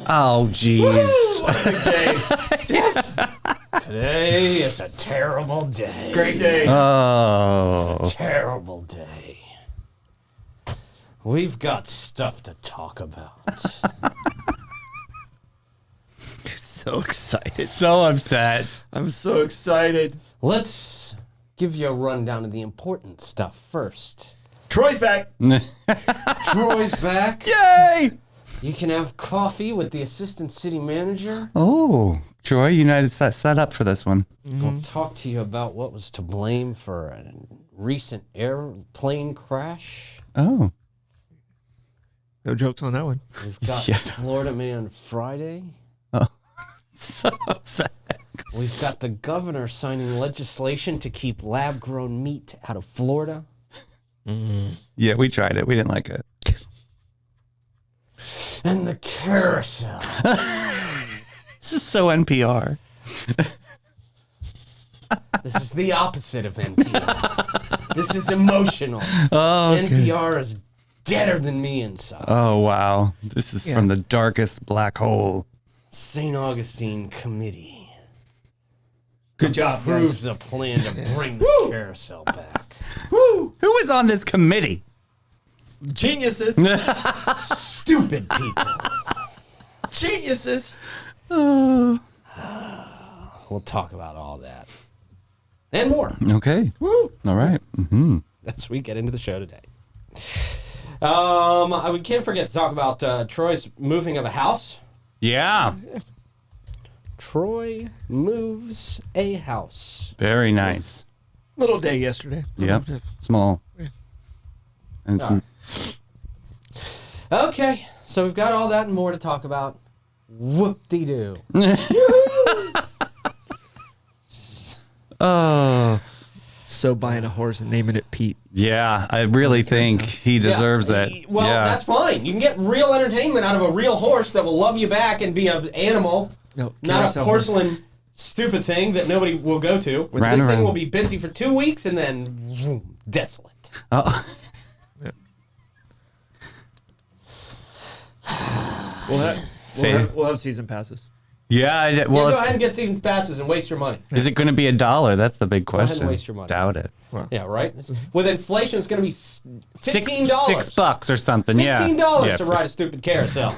Oh, jeez. What a big day. Yes. Today is a terrible day. Great day. Oh. It's a terrible day. We've got stuff to talk about. So excited. So upset. I'm so excited. Let's give you a rundown of the important stuff first. Troy's back. Troy's back. Yay! You can have coffee with the assistant city manager. Oh, Troy, you know, set up for this one. We'll talk to you about what was to blame for a recent airplane crash. Oh. No jokes on that one. We've got Yeah. Florida Man Friday. So upset. We've got the governor signing legislation to keep lab-grown meat out of Florida. Yeah, we tried it. We didn't like it. And the carousel. It's just so NPR. This is the opposite of NPR. This is emotional. Oh, okay. NPR is deader than me inside. Oh, wow. This is from the darkest black hole. St. Augustine Committee Good job, approves a plan to bring the carousel back. Woo! Who was on this committee? Geniuses. Stupid people. Geniuses. We'll talk about all that. And more. Okay. Woo! All right. Mm-hmm. As we get into the show today. We can't forget to talk about Troy's moving of a house. Yeah. Troy moves a house. Very nice. Little day yesterday. Yep. Small. And some, Okay, so we've got all that and more to talk about. Whoop-de-doo. oh. So buying a horse and naming it Pete. Yeah, I really think he deserves it. Well, yeah. that's fine. You can get real entertainment out of a real horse that will love you back and be an animal, No, not a carousel porcelain stupid thing that nobody will go to. Ran This thing around. will be busy for 2 weeks and then vroom, desolate. Oh. We'll have season passes. Yeah, well, Yeah, go it's, ahead and get season passes and waste your money. is it going to be $1? That's the big ahead and question. waste your money. Doubt it. Yeah, right? With inflation, it's going to be $15. $6 or something. Yeah. $15 Yeah. to ride a stupid carousel.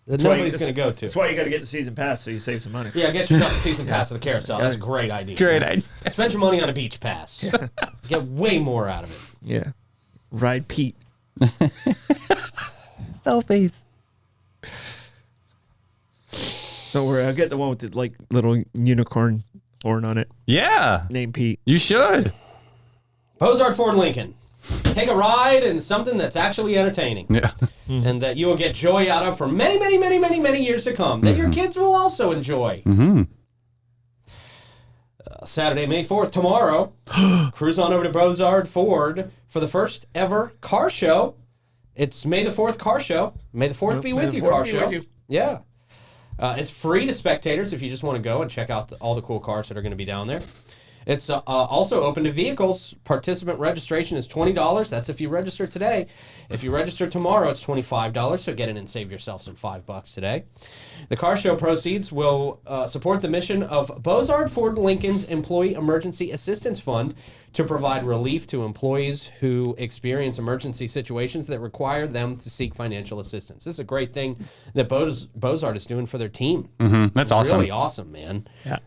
That why nobody's you- going to go to. That's why you got to get the season pass so you save some money. Yeah, get yourself a season pass of the carousel. That's a great idea. Great idea. Spend your money on a beach pass. Get way more out of it. Yeah. Ride Pete. Selfies. Don't worry, I'll get the one with the like little unicorn horn on it. Yeah. Named Pete. You should. Bozard Ford Lincoln. Take a ride in something that's actually entertaining. Yeah. And that you will get joy out of for many, many, many, many, many years to come. That your kids will also enjoy. Mm-hmm. Saturday, May 4th, tomorrow, cruise on over to Bozard Ford for the first ever car show. It's May the 4th car show. May the 4th be with you, car show. Yeah. It's free to spectators if you just want to go and check out all the cool cars that are going to be down there. It's also open to vehicles. Participant registration is $20. That's if you register today. If you register tomorrow, it's $25. So get in and save yourself some $5 today. The car show proceeds will support the mission of Bozard Ford Lincoln's Employee Emergency Assistance Fund to provide relief to employees who experience emergency situations that require them to seek financial assistance. This is a great thing that Bozard is doing for their team. That's awesome. Really awesome, man. Yeah.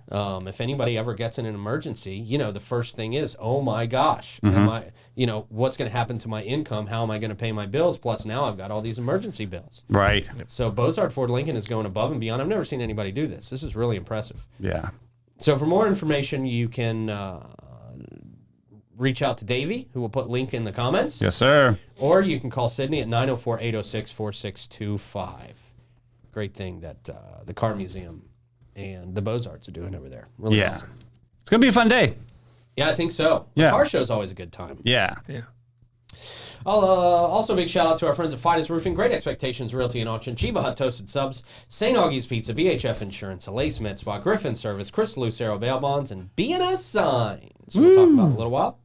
If anybody ever gets in an emergency, the first thing is, oh my gosh, am I, what's going to happen to my income? How am I going to pay my bills? Plus now I've got all these emergency bills. Right. So Bozard Ford Lincoln is going above and beyond. I've never seen anybody do this. This is really impressive. Yeah. So for more information, you can reach out to Davey, who will put link in the comments. Yes, sir. Or you can call Sydney at 904-806-4625. Great thing that the Car Museum and the Bozards are doing over there. Really awesome. It's going to be a fun day. Yeah, I think so. Yeah. The car show's always a good time. Yeah. Yeah. Also, big shout out to our friends at Fidus Roofing, Great Expectations Realty and Auction, Chiba Hut Toasted Subs, St. Augie's Pizza, BHF Insurance, Lace Med Spa, Griffin Service, Chris Lucero Bail Bonds, and B&S Signs. We'll talk about in a little while.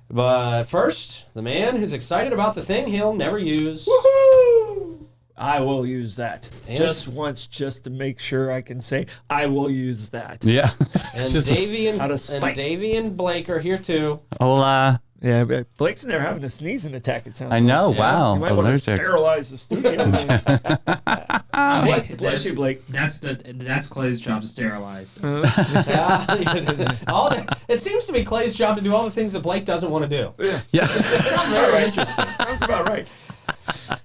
But first, the man who's excited about the thing he'll never use. Woohoo! I will use that And- just once, just to make sure I can say I will use that. Yeah. And Just- Davey out of and spite. Davey and Blake are here too. Hola. Yeah, but Blake's in there having a sneezing attack. It sounds. I know. Like. Wow. You might want to Allergic. sterilize the studio. Bless you, Blake. That's Clay's job to sterilize. It seems to be Clay's job to do all the things that Blake doesn't want to do. Yeah. Sounds very interesting. Sounds about right.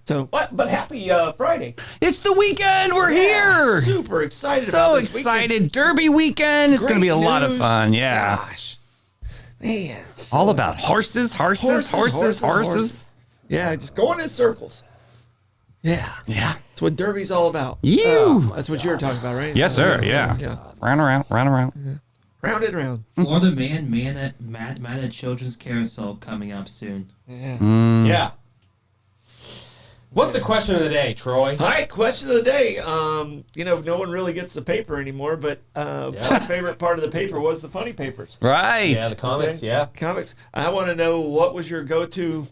So, but happy Friday. It's the weekend. We're here. Super excited. So about this excited. weekend. Derby weekend. It's going to be a Great lot of news. fun. Yeah. Gosh, man. All about horses. Yeah, just going in circles. Yeah, Yeah. that's what Derby's all about. You. That's what you were talking about, right? Yes, sir. Yeah. Round around. Round and round. Florida man mad at children's carousel coming up soon. Yeah. Yeah. What's the question of the day, Troy? All right, question of the day. No one really gets the paper anymore, but my favorite part of the paper was the funny papers. Right. Yeah, the comics. Yeah. Comics. I want to know what was your go-to,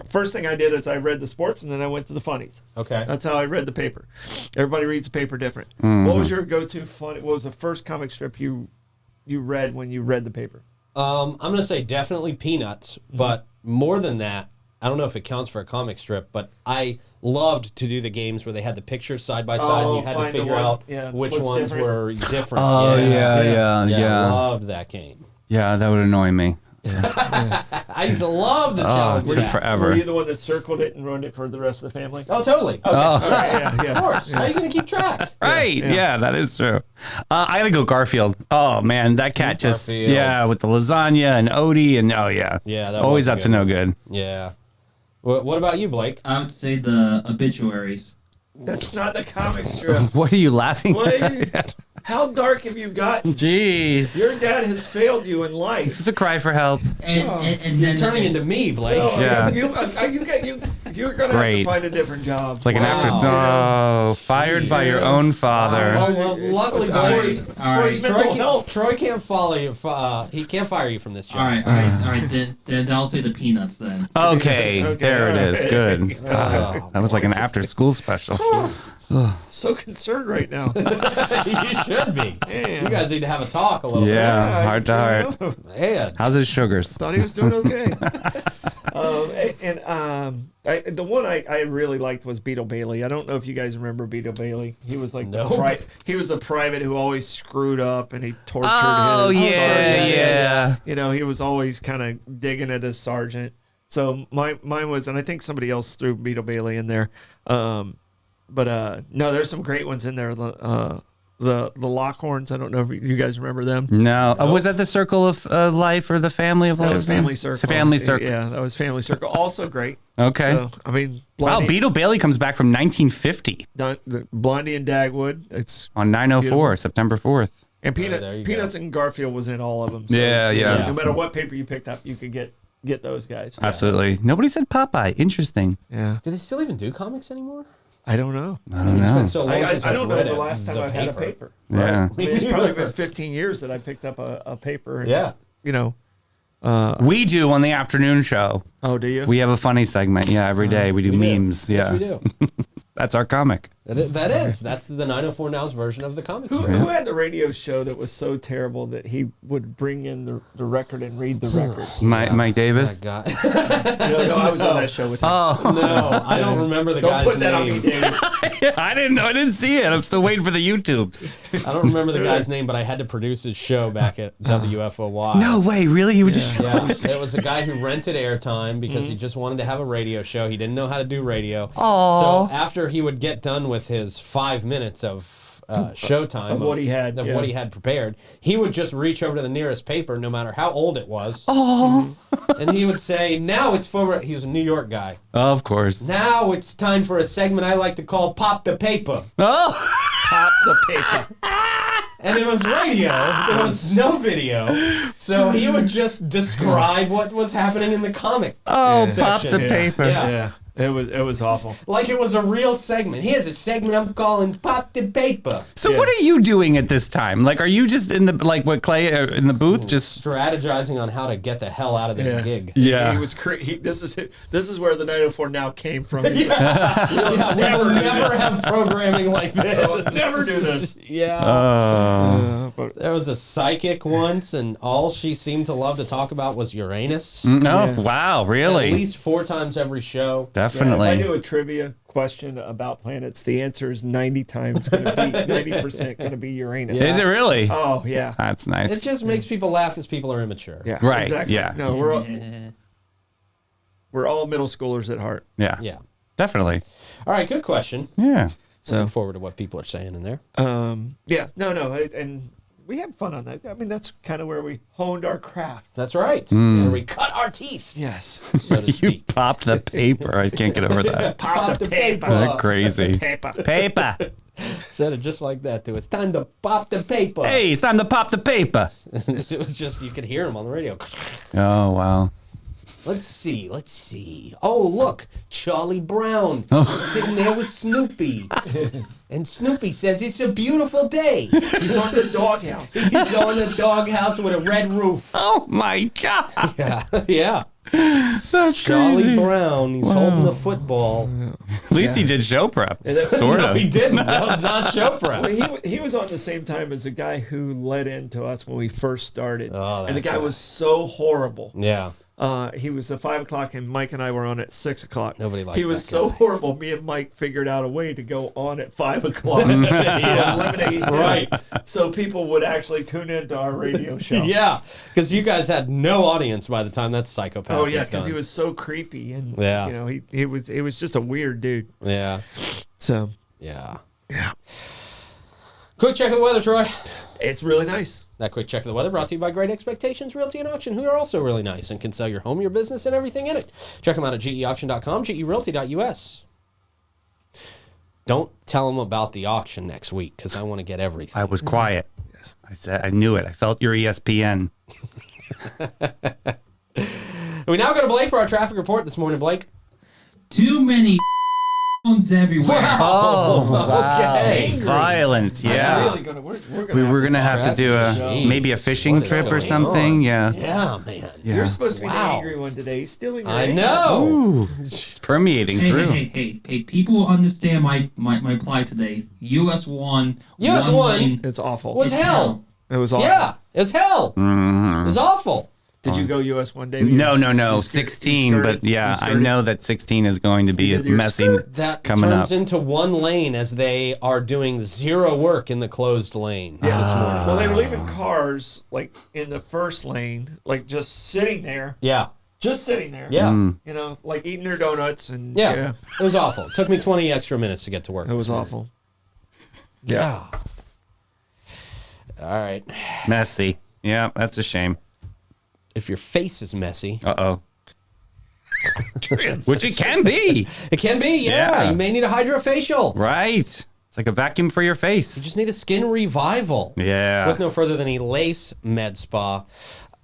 first thing I did is I read the sports and then I went to the funnies. Okay. That's how I read the paper. Everybody reads the paper different. What was your go-to funny? What was the first comic strip you read when you read the paper? I'm gonna say definitely Peanuts, but more than that, I don't know if it counts for a comic strip, but I loved to do the games where they had the pictures side by side and you had to find the figure one- out yeah, which what's ones different. were different. Oh, yeah. I loved that game. Yeah, that would annoy me. I used to love the Oh, challenge. it took Yeah. forever. Were you the one that circled it and ruined it for the rest of the family? Oh, totally. Oh. Yeah. Of course. How are you gonna keep track? Right. Yeah, that is true. I gotta go Garfield. Oh man, that cat just Garfield. with the lasagna and Odie and Yeah, that always was up good. to no good. Yeah. What about you, Blake? I would say the obituaries. That's not the comic strip. What are you laughing What at? are you- how dark have you gotten? Jeez, Your dad has failed you in life. it's a cry for help. And You're then turning into me, Blake. Oh, Yeah. You're gonna have Great. to find a different job. It's like an Wow. after fired by your own father. Well, luckily, All right. boys, For his mental health. Troy can't follow you. He can't fire you from this job. all right. Then I'll say the Peanuts then. Okay, Okay, there it is. alright. Good. God, that was like an after-school special. So concerned right now. You should be. Man. You guys need to have a talk a little Yeah, heart to heart. bit. Man. How's his sugars? Thought he was doing okay. The one I really liked was Beetle Bailey. I don't know if you guys remember Beetle Bailey. He was like Nope. he was a private who always screwed up and he tortured Oh his yeah, sergeant. yeah. He was always kind of digging at his sergeant. So mine was, and I think somebody else threw Beetle Bailey in there. But no, there's some great ones in there. The Lockhorns. I don't know if you guys remember them. No, was that the Circle of Life or the Family of Life? That was Family Circle. It's a Family Circle. Yeah, that was Family Circle. Also great. Okay. So, I mean, Wow, Beetle Bailey comes back from 1950 Blondie and Dagwood. It's on 9/04, Beautiful. September 4th. and there you Peanuts and Garfield was in all of them. So, Yeah, yeah. No matter what paper you picked up, you could get those guys. Absolutely. Nobody said Popeye. Interesting. Yeah. Do they still even do comics anymore? I don't know. I don't It's know. been so long since I I've don't know read the it. last time The I've had a paper. Yeah. I mean, it's probably been 15 years that I picked up a paper. And, Yeah. We do on the afternoon show. Oh, do you? We have a funny segment. Yeah, every day we do memes. Yes, Yeah. we do. That's our comic. That's the 904 Now's version of the comic strip. Who had the radio show that was so terrible that he would bring in the record and read the record? Mike Davis. God. No, I was on that show with him. Oh, No, I don't remember the Don't guy's put that on me, name. Dave. I didn't know. I didn't see it. I'm still waiting for the YouTubes. I don't remember the guy's name, but I had to produce his show back at WFOY. No way. Really? You would just. Yeah, it was a guy who rented airtime because he just wanted to have a radio show. He didn't know how to do radio. Aw. So after he would get done with his 5 minutes of showtime Of what he had, of yeah. what he had prepared, he would just reach over to the nearest paper, no matter how old it was, Oh. and he would say, "Now it's for." He was a New York guy. Of course. Now it's time for a segment I like to call "Pop the Paper." Oh. Pop the paper. And it was radio. There was no video. So he would just describe what was happening in the comic. Oh, section. pop the Yeah. paper. Yeah. Yeah. It was awful. Like it was a real segment. Here's a segment I'm calling Pop the Paper. So what are you doing at this time? Like, are you just in the, like what Clay, in the booth, just strategizing on how to get the hell out of this gig? Yeah. He was this is where the 904 now came from. We will never have programming like this. We'll never do this. Yeah. There was a psychic once, and all she seemed to love to talk about was Uranus. No, wow, really? At least 4 times every show. Definitely. Yeah, if I do a trivia question about planets, the answer is 90% going to be Uranus. Is it really? Oh yeah, That's nice. It just makes people laugh because people are immature. yeah, Right, Exactly. yeah. No, we're all middle schoolers at heart. Yeah. Yeah. Definitely. All right, good question. Yeah. Looking forward to what people are saying in there. Yeah, no, and we had fun on that. I mean, that's kind of where we honed our craft. That's right. Where we cut our teeth, Yes. so to You speak. popped the paper. I can't get over that. Pop the paper. That's crazy. Paper. Paper. Said it just like that, too. It's time to pop the paper. Hey, it's time to pop the paper. It was just, you could hear him on the radio. Oh, wow. Let's see. Oh, look, Charlie Brown sitting there with Snoopy. And Snoopy says it's a beautiful day. He's on the doghouse. He's on the doghouse with a red roof. Oh, my God. Yeah. That's Charlie crazy. Brown, he's holding the football. At least he did show prep. Sort No, of. he didn't. That was not show prep. Well, he was on the same time as the guy who led into us when we first started. Oh, and the that guy guy. was so horrible. Yeah. He was at 5 o'clock, and Mike and I were on at 6 o'clock. Nobody liked He was that so guy. horrible. Me and Mike figured out a way to go on at 5 o'clock to eliminate him. Right. So people would actually tune into our radio show. Yeah, because you guys had no audience by the time that psychopath Oh yeah, was because done. he was so creepy, and Yeah. you know he was just a weird dude. Yeah. So Yeah. yeah, Quick check of the weather, Troy. it's really nice. That quick check of the weather brought to you by Great Expectations Realty and Auction, who are also really nice and can sell your home, your business, and everything in it. Check them out at geauction.com, gerealty.us. Don't tell them about the auction next week, because I want to get everything. I was quiet. I said, I knew it. I felt your ESPN. We now go to Blake for our traffic report this morning, Blake. Too many phones everywhere. Okay. Violent. Yeah. Really gonna We were going to have to do Jeez, maybe a fishing what is trip or going something. on? Yeah. Yeah, man. Yeah. You're supposed to be Wow. the angry one today. He's stealing your I anger. know. Ooh, it's permeating Hey, through. hey, people will understand my plight today. US one. US one one. lane. It's awful. Was hell. It was awful. Yeah, it's hell. It was awful. Did you go US one, David? No. You 16, skirted- but yeah, you I skirted? know that 16 is going to be You did your messy That coming turns up. into one lane as they are doing zero work in the closed lane this morning. Well, they were leaving cars like in the first lane, like just sitting there, Yeah. just sitting there. Yeah. You know, like eating their donuts and Yeah. It was awful. It took me 20 extra minutes to get to work. It was awful. Yeah. All right. Messy. Yeah, that's a shame. If your face is messy, Uh-oh. Which it can be. it can be, yeah. Yeah. You may need a hydrofacial. Right. It's like a vacuum for your You face. just need a skin revival. Yeah. Look no further than Elace Med Spa.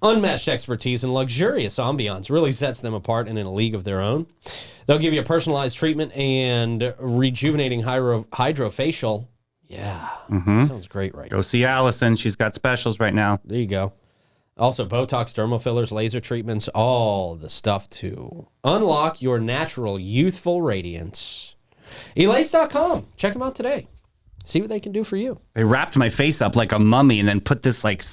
Unmatched expertise and luxurious ambiance really sets them apart and in a league of their own. They'll give you a personalized treatment and rejuvenating hydrofacial. Yeah. Sounds great right now. Go see Allison. She's got specials right now. There you go. Also, Botox, dermal fillers, laser treatments, all the stuff to unlock your natural youthful radiance. Elace.com. Check them out today. See what they can do for you. They wrapped my face up like a mummy and then put this like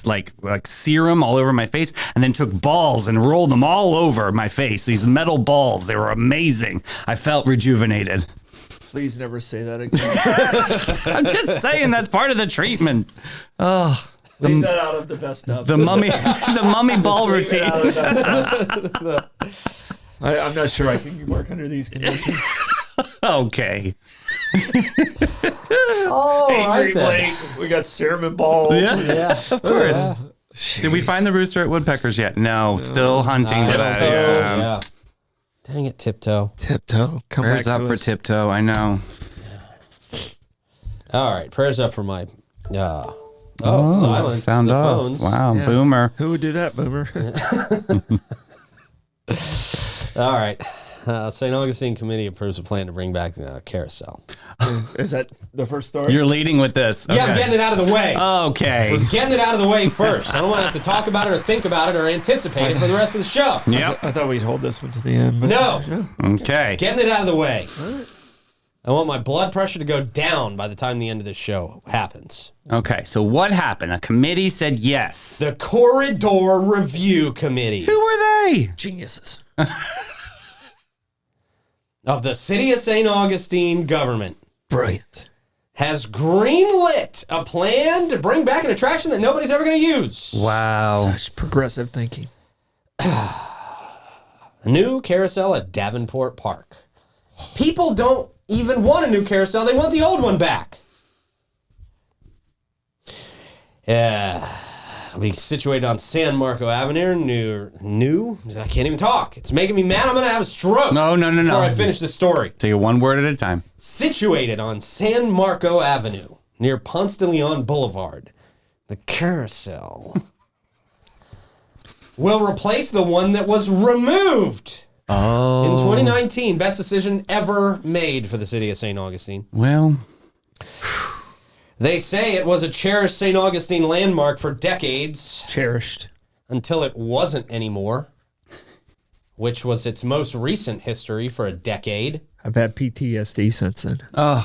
serum all over my face and then took balls and rolled them all over my face. These metal balls. They were amazing. I felt rejuvenated. Please never say that again. I'm just saying that's part of the treatment. Oh, Leave that out of the best of. the mummy, the mummy ball Leave it routine. out of the best of. I'm not sure I can work under these conditions. Okay. All Angry Blake. We got serum and balls. Yeah. Of course. Did we find the rooster at Woodpeckers yet? No, still hunting. But Yeah. Dang it, Tiptoe. Tiptoe. Come Prayers back up to for us. Tiptoe. I know. All right. Prayers up for my... silence Sound the off. phones. Wow, Yeah. boomer. Who would do that, Boomer? All right. St. Augustine Committee approves a plan to bring back the carousel. Is that the first story? You're leading with this. Yeah, I'm Okay. getting it out of the way. Okay. We're getting it out of the way first. I don't want to have to talk about it or think about it or anticipate it for the rest of the show. Yep. I thought we'd hold this one to the end. But No. Okay. Getting it out of the way. I want my blood pressure to go down by the time the end of this show happens. Okay. So what happened? A committee said yes. The Corridor Review Committee Who were they? Geniuses. of the City of St. Augustine government Brilliant. has greenlit a plan to bring back an attraction that nobody's ever going to use. Wow. Such progressive thinking. A new carousel at Davenport Park. People don't even want a new carousel. They want the old one back. Yeah. It'll be situated on San Marco Avenue. New? I can't even talk. It's making me mad. I'm going to have a stroke. No. Before I finish the story. Take it one word at a time. Situated on San Marco Avenue, near Ponce de Leon Boulevard, the carousel will replace the one that was removed in 2019. Best decision ever made for the city of St. Augustine. Well, They say it was a cherished St. Augustine landmark for decades Cherished. until it wasn't anymore, which was its most recent history for a decade. I've had PTSD since then. where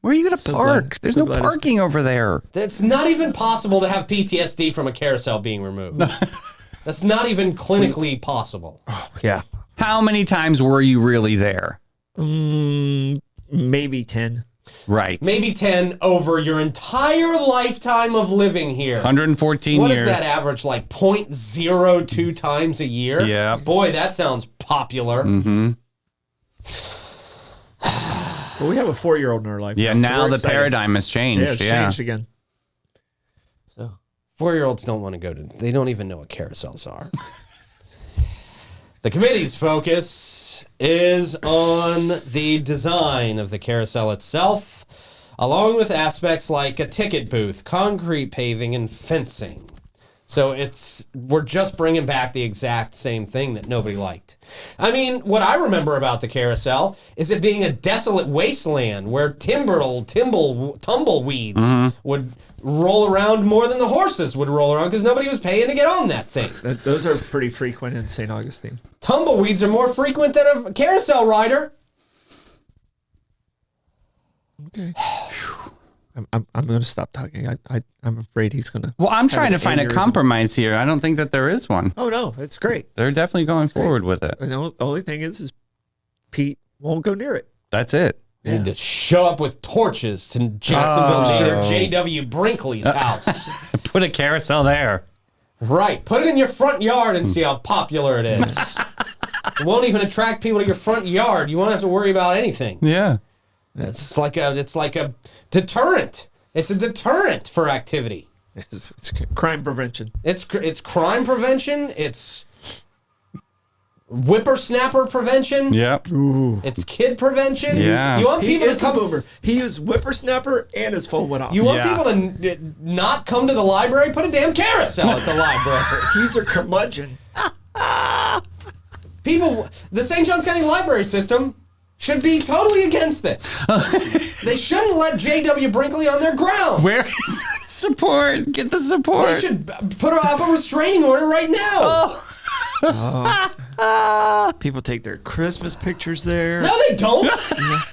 are you going to So park? glad- There's so no glad it's- parking over there. It's not even possible to have PTSD from a carousel being removed. That's not even clinically possible. Yeah. How many times were you really there? Maybe 10. Right. Maybe 10 over your entire lifetime of living here. 114 What years. is that average? Like 0.02 times a year? Yeah. Boy, that sounds popular. Mm-hmm. Well, we have a 4-year-old in our life. Yeah, so now we're the excited. paradigm has changed. Yeah, it's changed again. 4-year-olds don't want to go to, they don't even know what carousels are. The committee's focus is on the design of the carousel itself, along with aspects like a ticket booth, concrete paving, and fencing. So we're just bringing back the exact same thing that nobody liked. I mean, what I remember about the carousel is it being a desolate wasteland where tumbleweeds would roll around more than the horses would roll around because nobody was paying to get on that thing. Those are pretty frequent in St. Augustine. Tumbleweeds are more frequent than a carousel rider. Okay. I'm going to stop talking. I'm afraid he's going to. Well, I'm trying to an find a aneurysm. compromise here. I don't think that there is one. Oh, no. It's great. They're definitely going forward with it. The only thing is Pete won't go near it. That's it. You need to show up with torches to Jacksonville Mayor Oh. J.W. Brinkley's house. Put a carousel there. Right. Put it in your front yard and see how popular it is. It won't even attract people to your front yard. You won't have to worry about anything. Yeah. It's like a deterrent. It's a deterrent for activity. It's crime prevention. It's crime prevention. It's whippersnapper prevention. Yep. Ooh. It's kid prevention. Yeah. You want He people is to a come. boomer. He used whippersnapper and his phone went off. You want Yeah. people to not come to the library? Put a damn carousel at the library. He's a curmudgeon. People, the St. Johns County Library System should be totally against this. They shouldn't let J.W. Brinkley on their grounds. Where support? Get the support. They should put up a restraining order right now. People take their Christmas pictures there. No, they don't.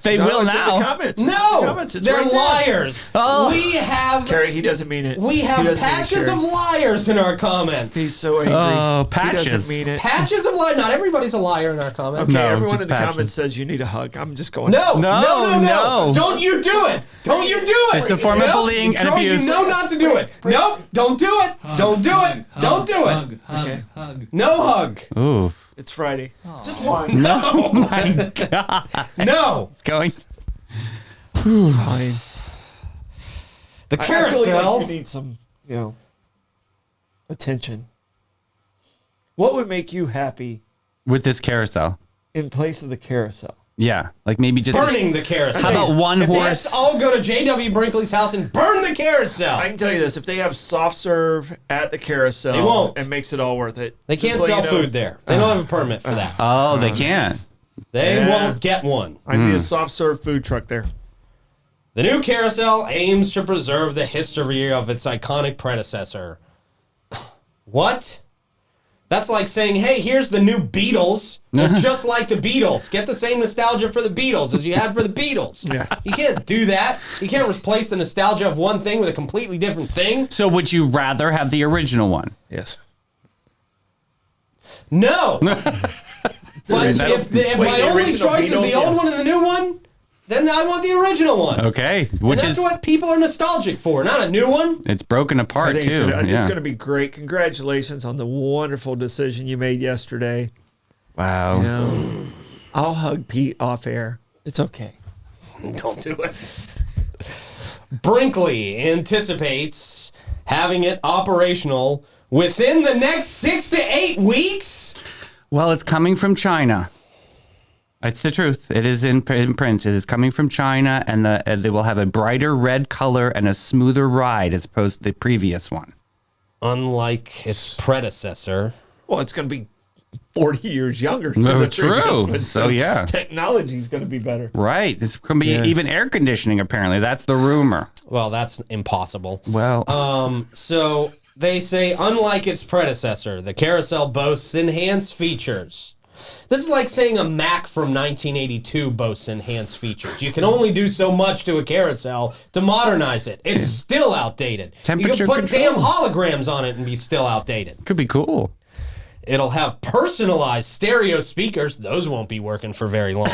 They will it's now. In the comments. It's in the No, comments. It's they're right there. liars. Oh. We have Carrie, he doesn't mean it. we He have doesn't mean it, patches of Carrie. liars in our comments. He's so angry. Oh, He patches. doesn't mean it. Patches of liars. Not everybody's a liar in our comments. Okay, No, everyone just in the patches. comments says you need a hug. I'm just going. No, No. Don't you do it. Don't you do it. It's a form of bullying and Joe, abuse. You know not to do it. Nope. Don't do it. Don't do it. Don't do it. Hug. No hug. Ooh. It's Friday. Just one. No. Oh my God. No. It's going. Fine. The I feel like carousel. you need some, attention. What would make you happy With this carousel. in place of the carousel? Yeah. Like maybe just. Burning the carousel. How about one if horse? Let's all go to J.W. Brinkley's house and burn the carousel. I can tell you this: if they have soft serve at the carousel, They won't. It makes it all worth it. They can't Just so sell you know. food there. They don't have a permit for that. Oh, they can't. They Yeah. won't get one. I need a soft serve food truck there. The new carousel aims to preserve the history of its iconic predecessor. What? That's like saying, hey, here's the new Beatles. They're just like the Beatles. Get the same nostalgia for the Beatles as you had for the Beatles. Yeah. You can't do that. You can't replace the nostalgia of one thing with a completely different thing. So would you rather have the original one? Yes. No. But if Wait, my the only original choice is Beatles, the old yes. one and the new one, then I want the original one. Okay, And which that's is what people are nostalgic for, not a new one. it's broken I apart think too. it's going to be great. Congratulations on the wonderful decision you made yesterday. Wow. You know, I'll hug Pete off air. It's okay. Don't do it. Brinkley anticipates having it operational within the next 6 to 8 weeks. Well, it's coming from China. It's the truth. It is in print. It is coming from China, and they will have a brighter red color and a smoother ride as opposed to the previous one. Unlike its predecessor. Well, it's going to be 40 years younger. Than No, the previous true. one, So, yeah. Technology is going to be better. Right. This can be even air conditioning, apparently. That's the rumor. Well, that's impossible. Well, So they say, unlike its predecessor, the carousel boasts enhanced features. This is like saying a Mac from 1982 boasts enhanced features. You can only do so much to a carousel to modernize it. It's still outdated. Temperature you can put control. damn holograms on it and be still outdated. could be cool. It'll have personalized stereo speakers. Those won't be working for very long.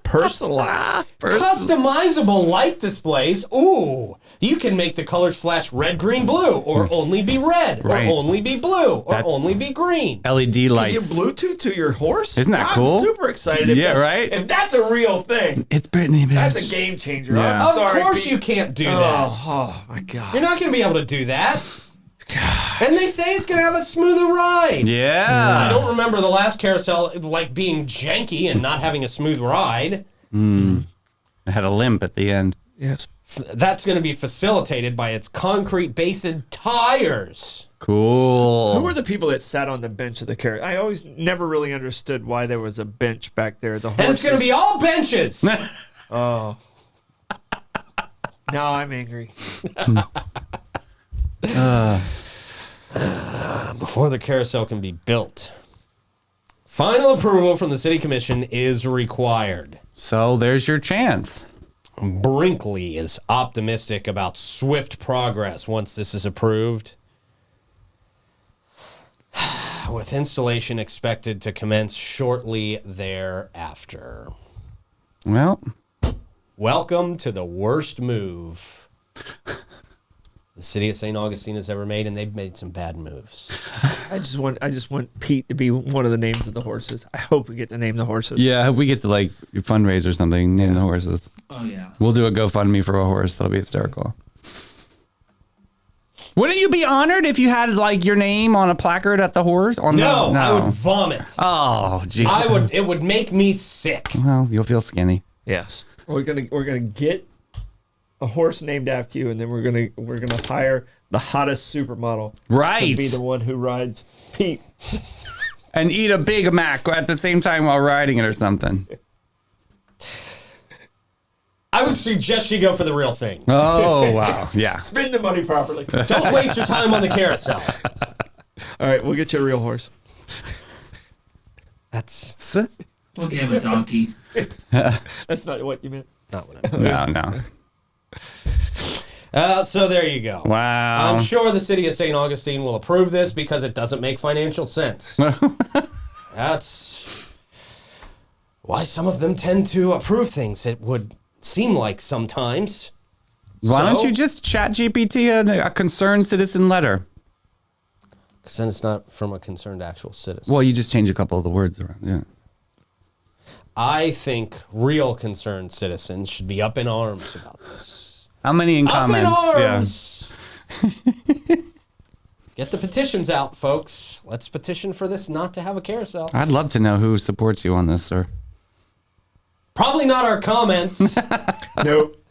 Personalized. Customizable light displays. Ooh, you can make the colors flash red, green, blue, or only be red, Right. or only be blue, or That's- only be green. LED Can you lights. Bluetooth to your horse? Isn't that cool? I'm super excited. If Yeah, that's, right? If that's a real thing, It's Britney, bitch. that's a game changer. Yeah. I'm Of sorry, course Pete. you can't do that. Oh my God. You're not going to be able to do that. And they say it's going to have a smoother ride. I Yeah. don't remember the last carousel like being janky and not having a smooth ride. It had a limp at the end. Yes. That's going to be facilitated by its concrete basin tires. Cool. Who were the people that sat on the bench of the carriage? I always never really understood why there was a bench back there. The horses. And it's going to be all benches. Oh. Now I'm angry. Before the carousel can be built, final approval from the city commission is required. So there's your chance. Brinkley is optimistic about swift progress once this is approved, with installation expected to commence shortly thereafter. Well, Welcome to the worst move the city of St. Augustine has ever made, and they've made some bad moves. I just want Pete to be one of the names of the horses. I hope we get to name the horses. yeah, I hope we get to like fundraise or something, name the horses. Oh yeah. We'll do a GoFundMe for a horse. That'll be hysterical. Wouldn't you be honored if you had like your name on a placard at the horse? No, I would vomit. Oh, jeez. It would make me sick. Well, you'll feel skinny. Yes. We're gonna get a horse named after you, and then we're gonna hire the hottest supermodel Right. to be the one who rides Pete. And eat a Big Mac at the same time while riding it or something. I would suggest you go for the real thing. Oh, wow. Yeah. Spend the money properly. Don't waste your time on the carousel. All right, we'll get you a real horse. That's We'll give him a donkey. That's not what you meant. not what I meant. No. So there you go. Wow. I'm sure the city of St. Augustine will approve this because it doesn't make financial sense. That's why some of them tend to approve things, it would seem like sometimes. Why don't So- you just chat GPT a concerned citizen letter? Because then it's not from a concerned actual citizen. Well, you just change a couple of the words around. Yeah. I think real concerned citizens should be up in arms about this. How many in Up comments? in Yeah. arms! Get the petitions out, folks. Let's petition for this not to have a carousel. I'd love to know who supports you on this, sir. Probably not our comments. Nope.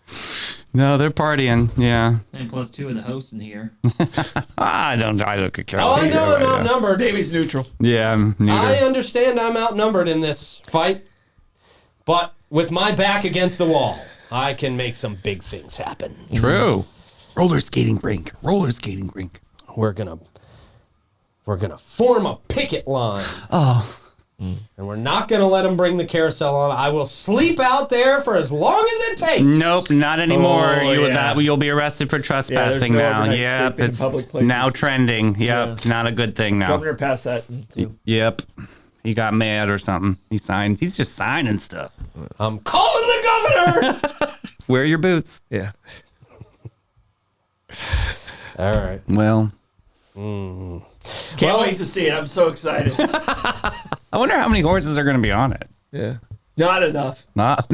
No, they're partying. Yeah. And plus 2 of the hosts in here. I don't could care Oh, I less know either I'm way, yeah. outnumbered. Davy's neutral. Yeah, I'm neither. I understand I'm outnumbered in this fight, but with my back against the wall, I can make some big things happen. True. Roller skating rink. We're gonna form a picket line. Oh. And we're not going to let them bring the carousel on. I will sleep out there for as long as it takes. Nope, not anymore. Oh, yeah. You'll be arrested for trespassing no now. overnight Yep, sleeping in it's public places. now trending. Yep, not a good thing now. Governor passed that. Too. Yep. He got mad or something. He signed. He's just signing stuff. I'm calling the governor. Wear your boots. Yeah. All right. Well, Can't wait to see it. I'm so excited. I wonder how many horses are going to be on it. Yeah. Not enough. Not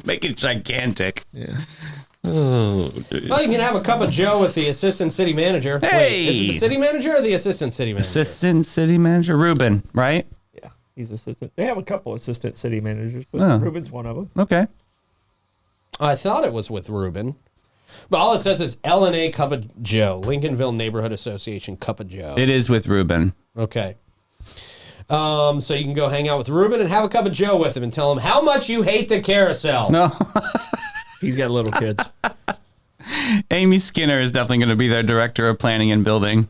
make it gigantic. Yeah. Oh, Well, you can have a cup of Joe with the assistant city manager. Hey! Wait, is it the city manager or the assistant city manager? Assistant city manager Ruben, right? Yeah. He's assistant. They have a couple assistant city managers, but Oh. Ruben's one of them. Okay. I thought it was with Ruben. But all it says is L&A Cup of Joe, Lincolnville Neighborhood Association Cup of Joe. It is with Ruben. Okay. So you can go hang out with Ruben and have a cup of Joe with him and tell him how much you hate the carousel. No. He's got little kids. Amy Skinner is definitely going to be their director of planning and building.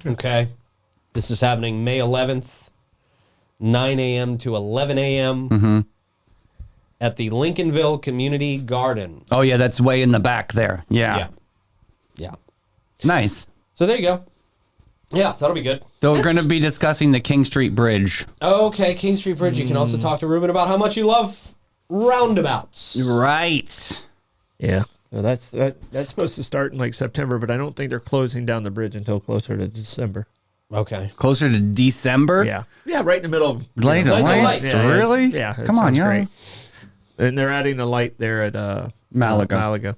Okay. This is happening May 11th, 9 a.m. to 11 a.m. At the Lincolnville Community Garden. Oh, yeah, that's way in the back there. Yeah. Yeah. Nice. So there you go. Yeah, that'll be good. So we're going to be discussing the King Street Bridge. Okay, King Street Bridge. You can also talk to Ruben about how much you love roundabouts. Right. Yeah. So that's supposed to start in like September, but I don't think they're closing down the bridge until closer to December. Okay. Closer to December? Yeah. Yeah, right in the middle of Lights and Lights and lights? lights. Yeah, Really? Yeah. that Come on, sounds yeah. great. And they're adding a light there at Malaga.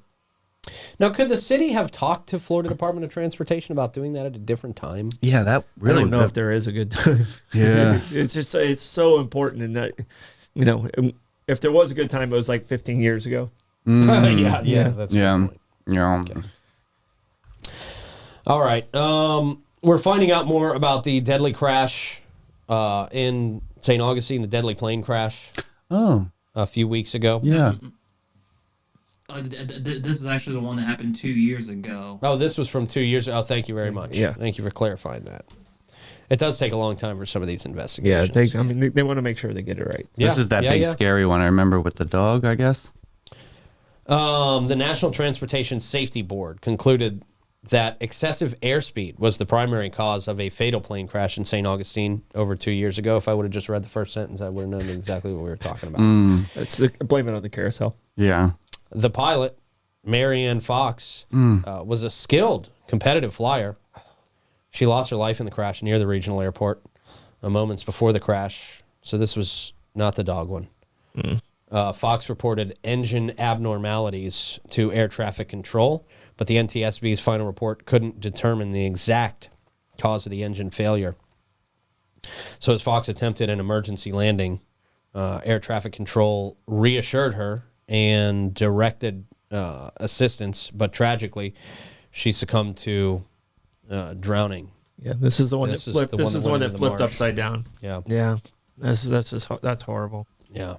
Now, could the city have talked to Florida Department of Transportation about doing that at a different time? Yeah, that I really don't know if there is a good time. Yeah. It's so important, and that if there was a good time, it was like 15 years ago. Yeah, that's a Yeah. good point. Yeah. All right. We're finding out more about the deadly crash in St. Augustine, the deadly plane crash Oh, a few weeks ago. yeah. This is actually the one that happened 2 years ago. Oh, this was from 2 years ago. Oh, thank you very much. Yeah. Thank you for clarifying that. It does take a long time for some of these Yeah, investigations. they want to make sure they get it right. This is that big scary one I remember with the dog, I guess. The National Transportation Safety Board concluded that excessive airspeed was the primary cause of a fatal plane crash in St. Augustine over 2 years ago. If I would have just read the first sentence, I would have known exactly what we were talking about. Blame it on the carousel. Yeah. The pilot, Marianne Fox, was a skilled, competitive flyer. She lost her life in the crash near the regional airport moments before the crash. So this was not the dog one. Fox reported engine abnormalities to air traffic control, but the NTSB's final report couldn't determine the exact cause of the engine failure. So as Fox attempted an emergency landing, air traffic control reassured her and directed assistance, but tragically, she succumbed to drowning. Yeah, this is the one This that is flipped. the This one is that the one went that into the flipped marsh. upside down. Yeah, Yeah, that's horrible. yeah.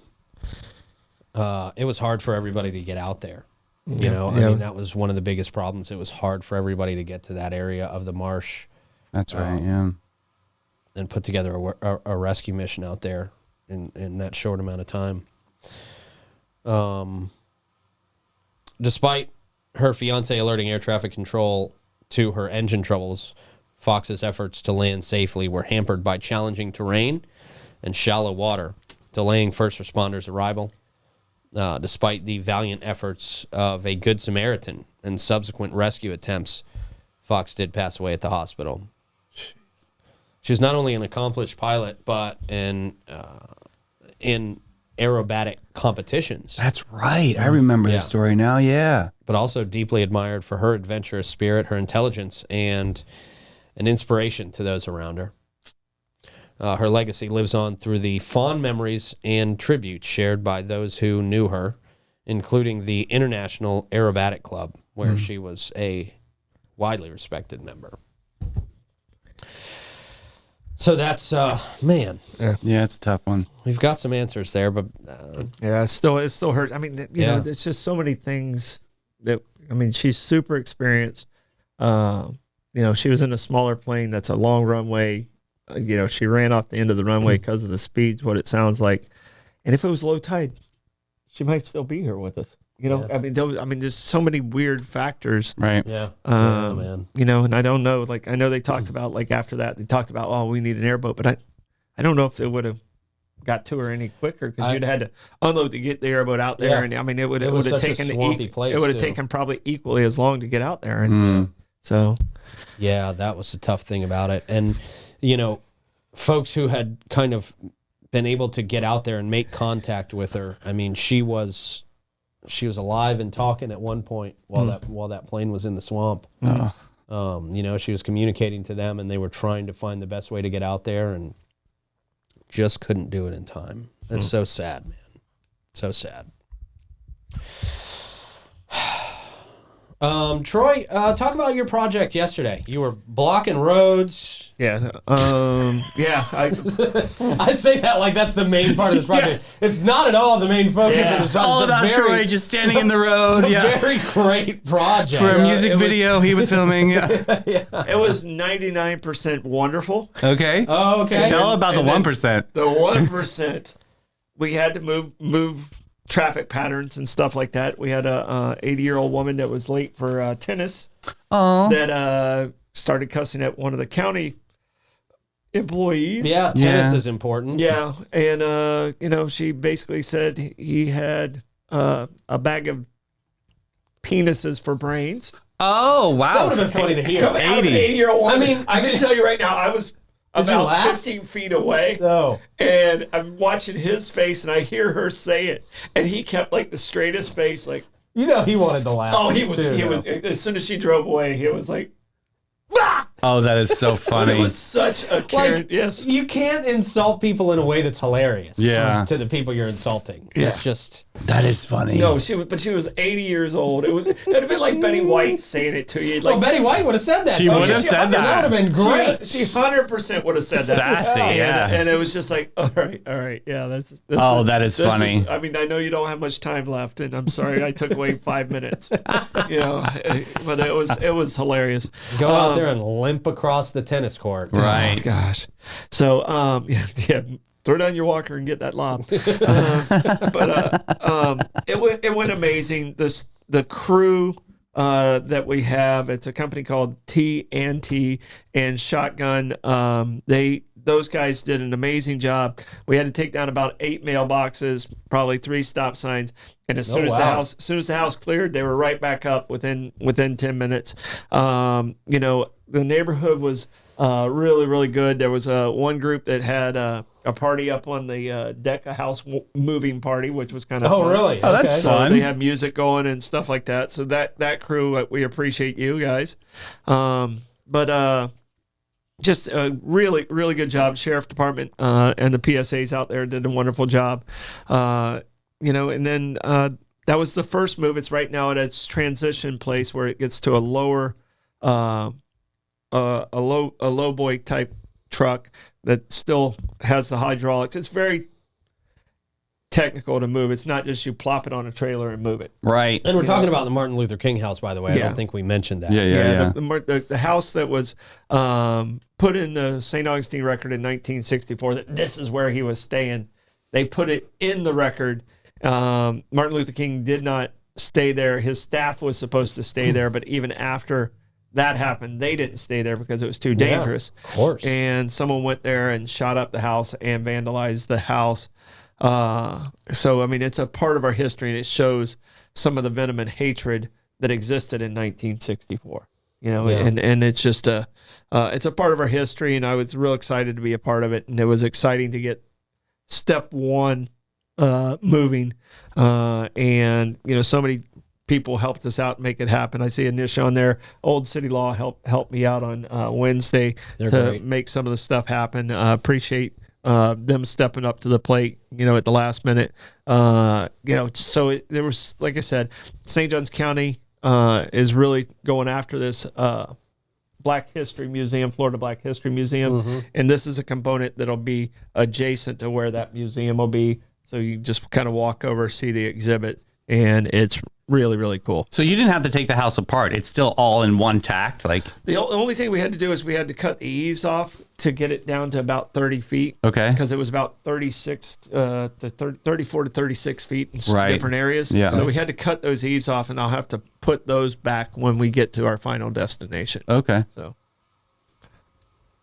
It was hard for everybody to get out there. You know, I Yeah. mean, that was one of the biggest problems. It was hard for everybody to get to that area of the marsh That's right. Yeah. and put together a rescue mission out there in that short amount of time. Despite her fiance alerting air traffic control to her engine troubles, Fox's efforts to land safely were hampered by challenging terrain and shallow water, delaying first responders' arrival. Despite the valiant efforts of a Good Samaritan and subsequent rescue attempts, Fox did pass away at the hospital. She was not only an accomplished pilot, but in aerobatic competitions, That's right. I remember Yeah. the story now. Yeah. but also deeply admired for her adventurous spirit, her intelligence, and an inspiration to those around her. Her legacy lives on through the fond memories and tributes shared by those who knew her including the International Aerobatic Club, where she was a widely respected member. So that's, man. Yeah, it's a tough one. We've got some answers there, but Yeah, it still hurts. I mean, you know, it's just so many things that, I mean, she's super experienced. You know, she was in a smaller plane that's a long runway. You know, she ran off the end of the runway because of the speeds, what it sounds like. And if it was low tide, she might still be here with us. You know, I mean, there's so many weird factors. Right. yeah. Man. You know, and I don't know, like, I know they talked about, like, after that, they talked about, oh, we need an airboat, but I don't know if it would have got to her any quicker because you'd had to unload to get the airboat out there. Yeah. And I mean, it would have taken, swampy place, it would have too. taken probably equally as long to get out there. And so, Yeah, that was the tough thing about it. And, you know, folks who had kind of been able to get out there and make contact with her, I mean, she was alive and talking at one point while that plane was in the swamp. You know, she was communicating to them, and they were trying to find the best way to get out there, and just couldn't do it in time. It's so sad, man. So sad. Troy, talk about your project yesterday. You were blocking roads. yeah. I say that like that's the main part of this project. It's not at all the main focus of the It's all about Troy just standing in the road. It's a very great project. For a music video he was filming. Yeah. It was 99% wonderful. Okay. Oh, okay. Tell about the and then 1%. The 1%, we had to move traffic patterns and stuff like that. We had a 80-year-old woman that was late for tennis that started cussing at one of the county employees. Yeah, tennis is important. Yeah, and you know, she basically said he had a bag of penises for brains. Oh, wow. That would have been funny to hear. Coming out of an 80. 80-year-old woman. I mean, I can tell you right now, I was Did you about laugh? 15 feet away. No. And I'm watching his face, and I hear her say it, and he kept like the straightest face, like, You know he wanted to laugh. oh, he was. too, As soon as she drove away, he was like, Oh, that is so it funny. was such a Karen. Like, Yes, you can't insult people in a way that's hilarious. Yeah. To the people you're insulting. Yeah. It's just. That is funny. no, but she was 80 years old. It'd have been like Betty White saying it to you. Like, Well, Betty White would have said that. She to would you. have said That that. would have been great. She 100% would have said that. Sassy, yeah. And it was just like, all right, yeah, this Oh, that is this funny. I mean, I know you don't have much time left, and I'm sorry I took away 5 minutes. You know, but it was hilarious. Go out there and limp across the tennis court. Right. Oh, gosh. So, yeah, throw down your walker and get that lob. It went amazing. The crew that we have, it's a company called T&T and Shotgun. Those guys did an amazing job. We had to take down about 8 mailboxes, probably 3 stop signs, and as soon as the house cleared, they were right back up within 10 minutes. You know, the neighborhood was really, really good. There was one group that had a party up on the deck, a house moving party, which was kind of fun. Really? Oh, that's Okay. So fun. they had music going and stuff like that. So that crew, we appreciate you guys. Just a really, really good job. Sheriff Department and the PSAs out there did a wonderful job. You know, and then that was the first move. It's right now at its transition place where it gets to a lower, a low boy type truck that still has the hydraulics. It's very technical to move. It's not just you plop it on a trailer and move it. Right. And we're talking about the Martin Luther King house, by the way. I don't think we mentioned that. Yeah. The house that was put in the St. Augustine record in 1964, that this is where he was staying. They put it in the record. Martin Luther King did not stay there. His staff was supposed to stay there, but even after that happened, they didn't stay there because it was too dangerous. Of course. And someone went there and shot up the house and vandalized the house. So, I mean, it's a part of our history, and it shows some of the venom and hatred that existed in 1964. You know, and it's just it's a part of our history, and I was real excited to be a part of it, and it was exciting to get step one moving, and you know, so many people helped us out and make it happen. I see a niche on there. Old City Law helped me out on Wednesday to great. make some of the stuff happen. Appreciate them stepping up to the plate, at the last minute. So there was, like I said, St. Johns County is really going after this Black History Museum, Florida Black History Museum, and this is a component that'll be adjacent to where that museum will be. So you just kind of walk over, see the exhibit, and it's really, really cool. So you didn't have to take the house apart. It's still all in one tact. Like the only thing we had to do is we had to cut the eaves off to get it down to about 30 feet. Okay. Because it was about 36 to 34 to 36 feet in different areas. Yeah. So we had to cut those eaves off, and I'll have to put those back when we get to our final destination. Okay. So.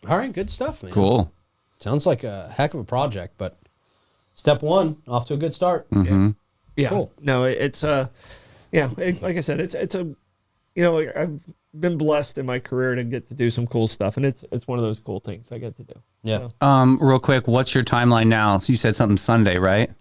All right, good stuff, man. Cool. Sounds like a heck of a project, but step one, off to a good start. Mm-hmm. Yeah. Cool. No, it's like I said, it's a, I've been blessed in my career to get to do some cool stuff, and it's one of those cool things I get to do. Yeah. So. Real quick, what's your timeline now? So you said something Sunday, right?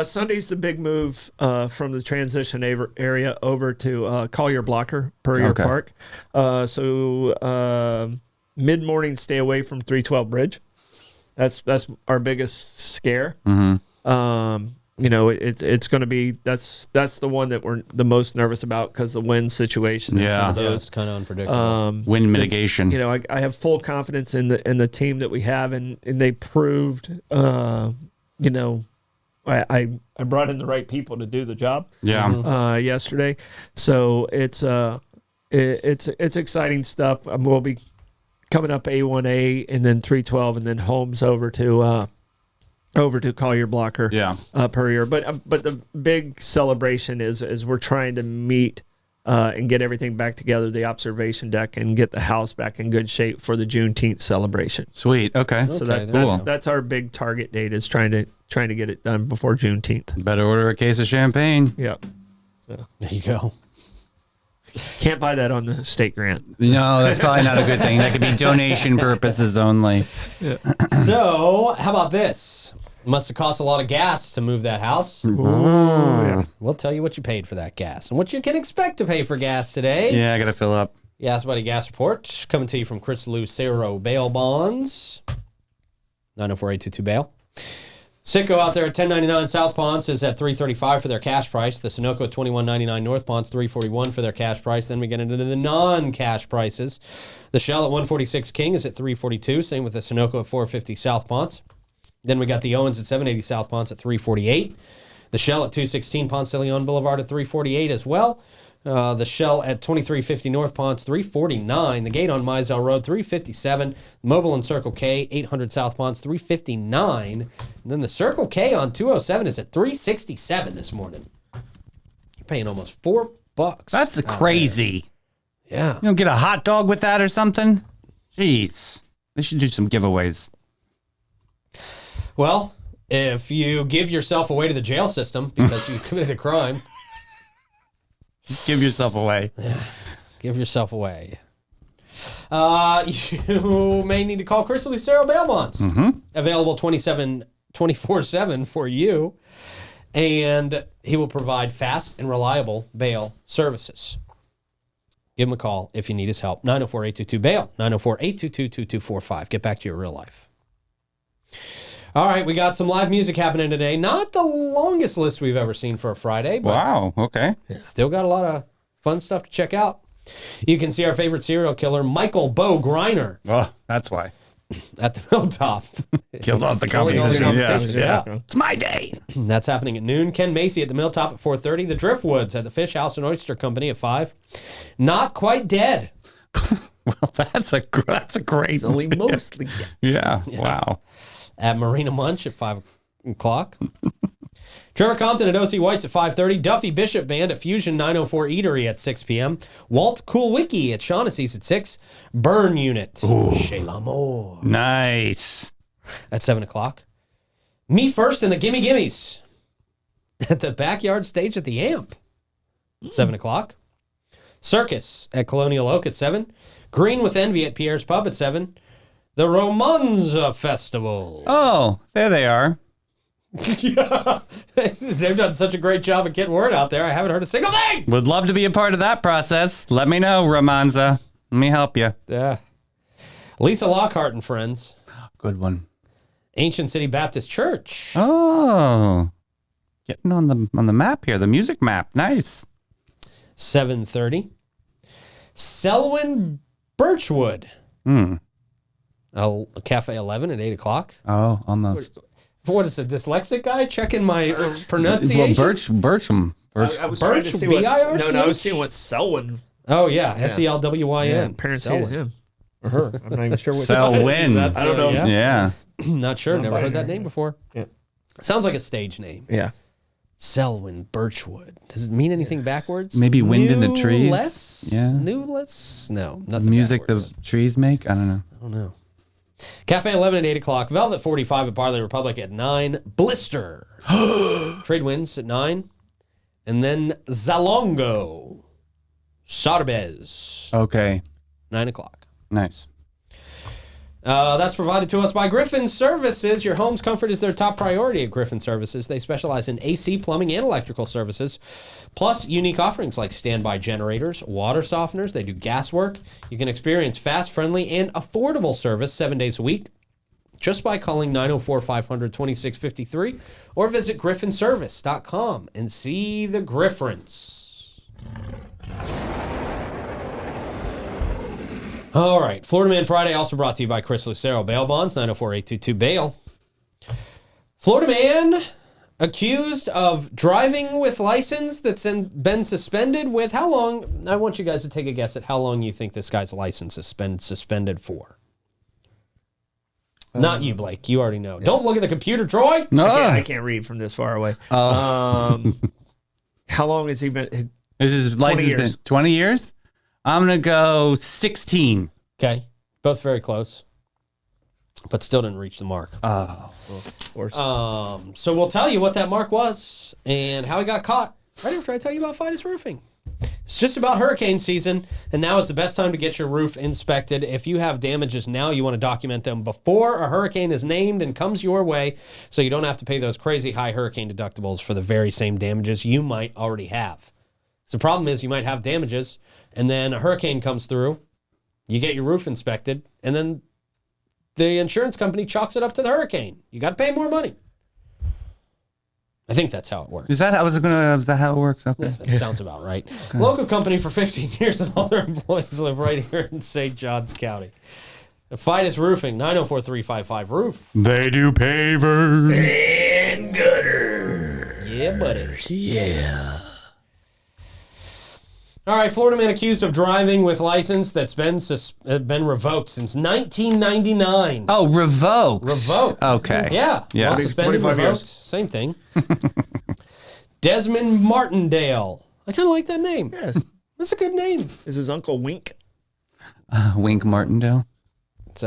Sunday's the big move from the transition area over to Collier Blocker, Puryear Park. So mid-morning, stay away from 312 Bridge. That's our biggest scare. Mm-hmm. It's going to be that's the one that we're the most nervous about because the wind situation. And some of those. It's kind of unpredictable. Wind mitigation. I have full confidence in the team that we have, and they proved. I brought in the right people to do the job. Yeah. Yesterday, so it's exciting stuff. We'll be coming up A1A and then 312 and then Holmes over to Collier Blocker. Per year. But the big celebration is we're trying to meet and get everything back together, the observation deck, and get the house back in good shape for the Juneteenth celebration. Sweet. Okay. So cool. that's our big target date is trying to get it done before Juneteenth. Better order a case of champagne. Yep. So There you go. can't buy that on the state grant. No, that's probably not a good thing. That could be donation purposes only. So, how about this? Must have cost a lot of gas to move that house. Yeah. We'll tell you what you paid for that gas and what you can expect to pay for gas today. Yeah, I got to fill up. Yes, Buddy Gas Report coming to you from Chris Lucero Bail Bonds. 904-822-BAIL. Citgo out there at 1099 South Ponce is at $335 for their cash price. The Sunoco at $21.99 North Ponce, $341 for their cash price. Then we get into the non-cash prices. The Shell at 146 King is at $342. Same with the Sunoco at $450 South Ponce. Then we got the Owens at 780 South Ponce at $348. The Shell at 216 Ponce de Leon Boulevard at $348 as well. The Shell at 2350 North Ponce, $349. The Gate on Mizell Road, $357. Mobile and Circle K, 800 South Ponce, $359. And then the Circle K on 207 is at $367 this morning. You're paying almost $4. That's crazy. Yeah. You don't get a hot dog with that or something? Jeez. They should do some giveaways. Well, if you give yourself away to the jail system because you committed a crime, just give yourself away. Yeah, give yourself away. You may need to call Chris Lucero Bail Bonds. Mm-hmm. Available 24/7 for you. And he will provide fast and reliable bail services. Give him a call if you need his help. 904-822-BAIL. 904-822-2245. Get back to your real life. All right, we got some live music happening today. Not the longest list we've ever seen for a Friday, but wow, okay. Still got a lot of fun stuff to check out. You can see our favorite serial killer, Michael Bo Griner, Oh, that's why. at the Hilltop. Killed off the Killing all the competition. competition, Yeah. yeah. It's my day. That's happening at noon. Ken Macy at the Milltop at 4:30. The Driftwoods at the Fish House and Oyster Company at 5. Not Quite Dead. Well, that's a great. Only mostly. Yeah. Wow. At Marina Munch at 5 o'clock. Trevor Compton at O.C. White's at 5:30. Duffy Bishop Band at Fusion 904 Eatery at 6 p.m. Walt Coolwicki at Shaughnessy's at 6. Burn Unit. Chez L'Amour. Nice. At 7 o'clock. Me First and the Gimme Gimmes. At the Backyard Stage at the Amp. 7 o'clock. Circus at Colonial Oak at 7. Green with Envy at Pierre's Pub at 7. The Romanza Festival. Oh, there they are. Yeah. They've done such a great job of getting word out there. I haven't heard a single thing. Would love to be a part of that process. Let me know, Romanza. Let me help you. Yeah. Lisa Lockhart and friends Good one. Ancient City Baptist Church. Oh, getting on the map here, the music map. Nice. 7:30. Selwyn Birchwood. Cafe 11 at 8 o'clock. Oh, almost. What is a dyslexic guy checking my pronunciation? Well, Bircham. I was trying to see what. No, I was seeing what Selwyn. Oh yeah, Selwyn. Yeah, parents hated him or her. I'm not even sure what. Selwyn. I don't know. Yeah. Not sure. Never heard that name before. Yeah. Sounds like a stage name. Yeah. Selwyn Birchwood. Does it mean anything backwards? Maybe wind in the trees. Less? Yeah. New less? No, nothing. Music backwards. the trees make. I don't know. I don't know. Cafe 11 at 8 o'clock. Velvet 45 at Barley Republic at 9. Blister. Trade winds at 9. And then Zalongo. Sarbez. Okay. 9 o'clock. Nice. That's provided to us by Griffin Services. Your home's comfort is their top priority at Griffin Services. They specialize in AC, plumbing, and electrical services, plus unique offerings like standby generators, water softeners. They do gas work. You can experience fast, friendly, and affordable service 7 days a week just by calling 904-500-2653 or visit griffinservice.com and see the Griffins. All right. Florida Man Friday also brought to you by Chris Lucero. Bail bonds, 904-822-BAIL. Florida man accused of driving with license that's been suspended with how long? I want you guys to take a guess at how long you think this guy's license has been suspended for. Not you, Blake. You already know. Yeah. Don't look at the computer, Troy. No. I can't read from this far away. How long has he been? His license been 20 years? I'm going to go 16. Okay. Both very close. But still didn't reach the mark. Oh. Well, of course. So we'll tell you what that mark was and how he got caught right after I tell you about Fidus Roofing. It's just about hurricane season, and now is the best time to get your roof inspected. If you have damages now, you want to document them before a hurricane is named and comes your way, so you don't have to pay those crazy high hurricane deductibles for the very same damages you might already have. So the problem is you might have damages, and then a hurricane comes through, you get your roof inspected, and then the insurance company chalks it up to the hurricane. You got to pay more money. I think that's how it works. Is that how it works? Okay. That sounds about right. Okay. Local company for 15 years and all their employees live right here in St. Johns County. Fidus Roofing, 904-355-ROOF. They do pavers. And gutters. Yeah, buddy. Yeah. All right, Florida man accused of driving with license that's been revoked since 1999. Oh, revoked. Revoked. Okay. Yeah. Yeah. Well, suspended, revoked, years. Same thing. Desmond Martindale. I kind of like that name. Yes. That's a good name. Is his uncle Wink? Wink Martindale. Is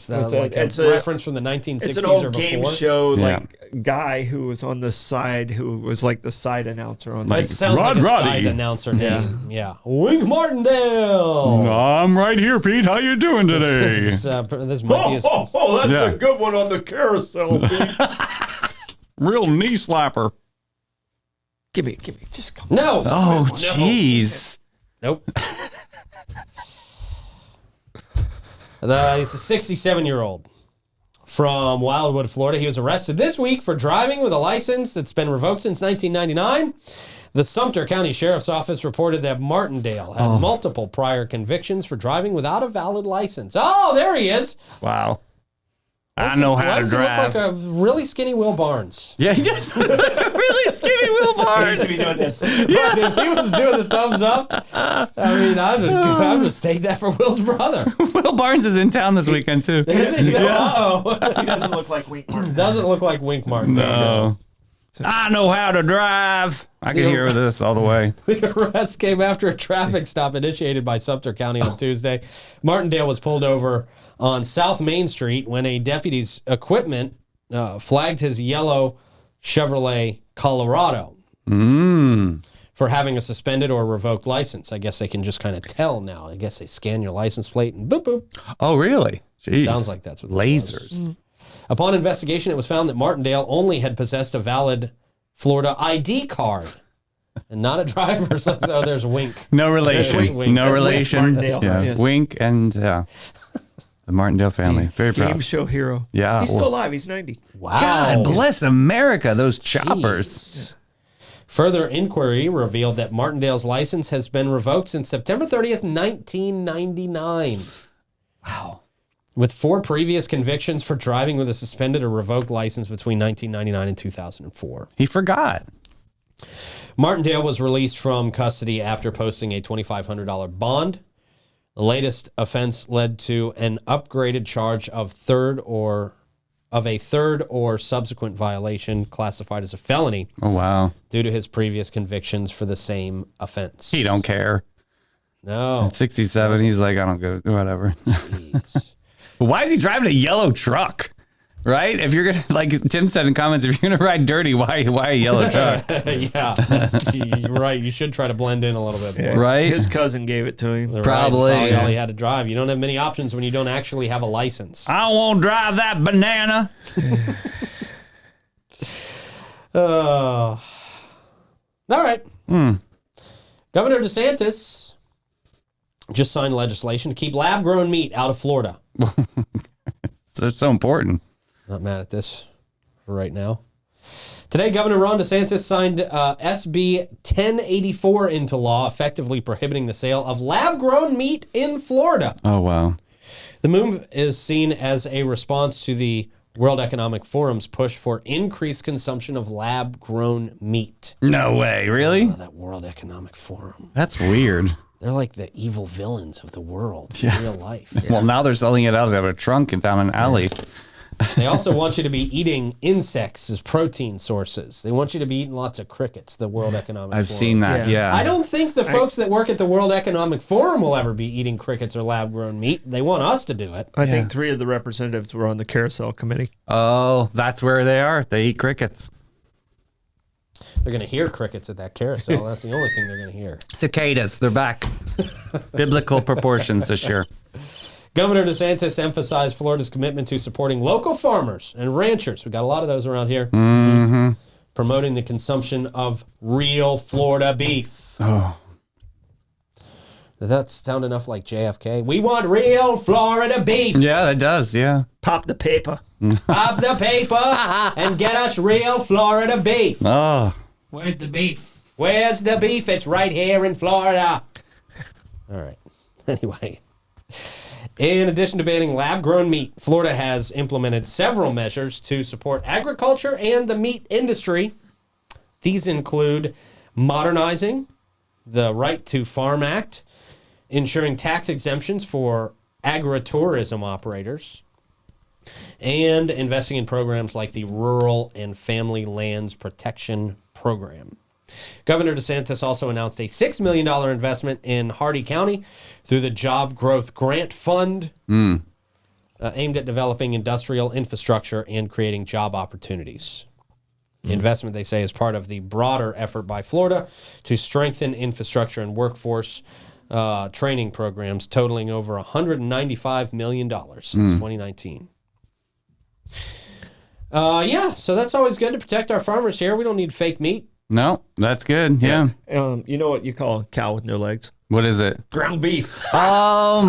that a reference from the 1960s it's an old or before? game show guy who was on the side who was like the side announcer on. It sounds like a side announcer name. Yeah. Wink Martindale. I'm right here, Pete. How you doing today? This might be his... that's a good one on the carousel, Pete. Real knee slapper. Give me, just come. No. Oh, jeez. Nope. He's a 67-year-old from Wildwood, Florida. He was arrested this week for driving with a license that's been revoked since 1999. The Sumter County Sheriff's Office reported that Martindale had multiple prior convictions for driving without a valid license. Oh, there he is. Wow. I know how to drive. He look like a really skinny Will Barnes. Yeah, he does. Really skinny Will Barnes. He used to be doing this. Yeah. If he was doing the thumbs up, I mean, I'm just take that for Will's brother. Will Barnes is in town this weekend, too. Is he? Yeah. Uh-oh. He doesn't look like Wink Martin. Doesn't look like Wink Martin. No. I know how to drive. I can hear this all the way. The arrest came after a traffic stop initiated by Sumter County on Tuesday. Martindale was pulled over on South Main Street when a deputy's equipment flagged his yellow Chevrolet Colorado for having a suspended or revoked license. I guess they can just kind of tell now. I guess they scan your license plate and boop, boop. Oh, really? Jeez. Sounds like that's what lasers. Upon investigation, it was found that Martindale only had possessed a valid Florida ID card and not a driver's license. Oh, there's Wink. No relation. Wink. No That's relation. Wink Yeah. yes. Wink and The Martindale family. Very Game proud. show hero. Yeah, He's still alive. He's 90. Wow. God bless America, those choppers. Jeez. Further inquiry revealed that Martindale's license has been revoked since September 30th, 1999. Wow. With 4 previous convictions for driving with a suspended or revoked license between 1999 and 2004. He forgot. Martindale was released from custody after posting a $2,500 bond. The latest offense led to an upgraded charge of a third or subsequent violation classified as a felony Oh, wow. due to his previous convictions for the same offense. He don't care. No. At 67, he's like, I don't go, whatever. Jeez. Why is he driving a yellow truck? Right? If you're going to, like Tim said in comments, if you're going to ride dirty, why a yellow truck? Yeah. You're right. You should try to blend in a little bit more. Right? His cousin gave it to him. Right. Probably. All he had to drive. You don't have many options when you don't actually have a license. I won't drive that banana. All right. Governor DeSantis just signed legislation to keep lab-grown meat out of Florida. It's so important. Not mad at this for right now. Today, Governor Ron DeSantis signed SB 1084 into law, effectively prohibiting the sale of lab-grown meat in Florida. Oh, wow. The move is seen as a response to the World Economic Forum's push for increased consumption of lab-grown meat. No way. Really? That World Economic Forum. That's weird. They're like the evil villains of the world in real life. Well, now they're selling it out of a trunk and down an alley. They also want you to be eating insects as protein sources. They want you to be eating lots of crickets, the World Economic Forum. I've seen that, yeah. I don't think the folks that work at the World Economic Forum will ever be eating crickets or lab-grown meat. They want us to do it. I think 3 of the representatives were on the carousel committee. Oh, that's where they are. They eat crickets. They're going to hear crickets at that carousel. That's the only thing they're going to hear. Cicadas, they're back. Biblical proportions this year. Governor DeSantis emphasized Florida's commitment to supporting local farmers and ranchers. We got a lot of those around here. Mm-hmm. Promoting the consumption of real Florida beef. Oh. Does that sound enough like JFK? We want real Florida beef. Yeah, that does, yeah. Pop the paper. Pop the paper and get us real Florida beef. Oh. Where's the beef? Where's the beef? It's right here in Florida. All right. Anyway. In addition to banning lab-grown meat, Florida has implemented several measures to support agriculture and the meat industry. These include modernizing the Right to Farm Act, ensuring tax exemptions for agritourism operators, and investing in programs like the Rural and Family Lands Protection Program. Governor DeSantis also announced a $6 million investment in Hardee County through the Job Growth Grant Fund, aimed at developing industrial infrastructure and creating job opportunities. The investment, they say, is part of the broader effort by Florida to strengthen infrastructure and workforce training programs totaling over $195 million since 2019. So that's always good to protect our farmers here. We don't need fake meat. No, that's good, yeah. You know what you call a cow with no legs? What is it? Ground beef. Yeah!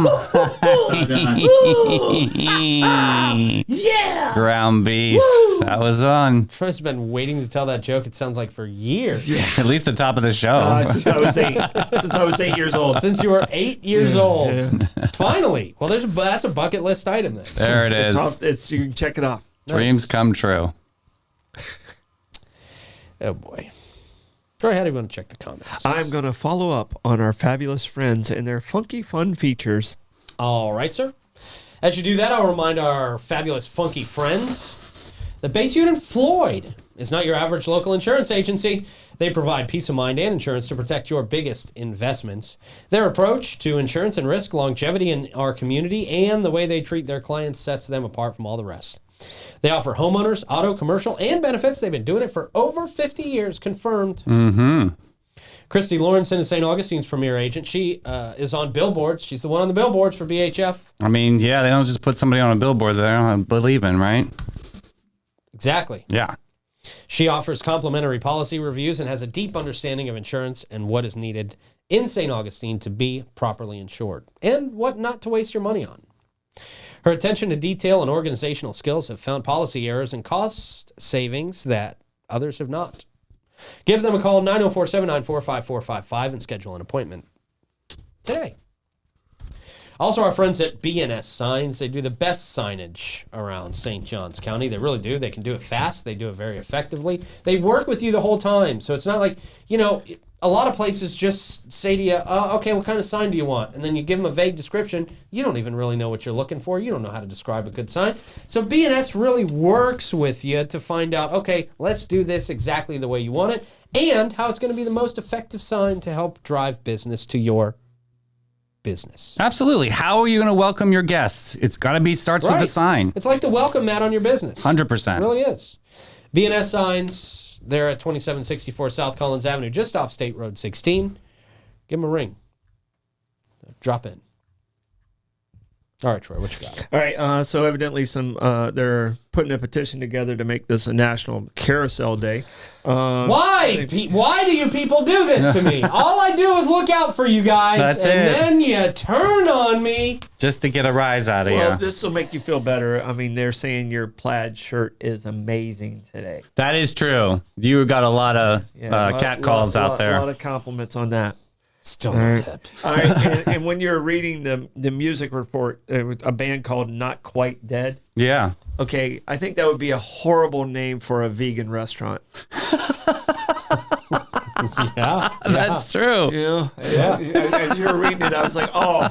Ground beef. That was on. Troy's been waiting to tell that joke, it sounds like, for years. At least the top of the show. Since I was 8. Since I was 8 years old. Since you were 8 years old. Finally. Well, that's a bucket list item then. There it is. You can check it off. Dreams come true. Oh, boy. Troy, how do you want to check the comments? I'm going to follow up on our fabulous friends and their funky fun features. All right, sir. As you do that, I'll remind our fabulous funky friends that Bates Unit Floyd is not your average local insurance agency. They provide peace of mind and insurance to protect your biggest investments. Their approach to insurance and risk longevity in our community and the way they treat their clients sets them apart from all the rest. They offer homeowners, auto, commercial, and benefits. They've been doing it for over 50 years, confirmed. Mm-hmm. Christy Lawrenson is St. Augustine's premier agent. She is on billboards. She's the one on the billboards for BHF. I mean, yeah, they don't just put somebody on a billboard that they don't believe in, right? Exactly. Yeah. She offers complimentary policy reviews and has a deep understanding of insurance and what is needed in St. Augustine to be properly insured and what not to waste your money on. Her attention to detail and organizational skills have found policy errors and cost savings that others have not. Give them a call, 904-794-5455, and schedule an appointment today. Also, our friends at B&S Signs, they do the best signage around St. Johns County. They really do. They can do it fast. They do it very effectively. They work with you the whole time. So it's not like, a lot of places just say to you, okay, what kind of sign do you want? And then you give them a vague description. You don't even really know what you're looking for. You don't know how to describe a good sign. So B&S really works with you to find out, okay, let's do this exactly the way you want it, and how it's going to be the most effective sign to help drive business to your business. Absolutely. How are you going to welcome your guests? It's got to be starts with a sign. It's like the welcome mat on your business. 100%. It really is. B&S Signs, they're at 2764 South Collins Avenue, just off State Road 16. Give them a ring. Drop in. All right, Troy, what you got? All right, so evidently they're putting a petition together to make this a national carousel day. Why? Why do you people do this to me? All I do is look out for you guys, then you turn on me. Just to get a rise out of you. Well, this will make you feel better. I mean, they're saying your plaid shirt is amazing today. That is true. You got a lot of catcalls out there. A lot of compliments on that. Still not hip. All right, and when you're reading the music report, there was a band called Not Quite Dead. Yeah. Okay, I think that would be a horrible name for a vegan restaurant. Yeah, That's true. Yeah. As you were reading it, I was like, oh,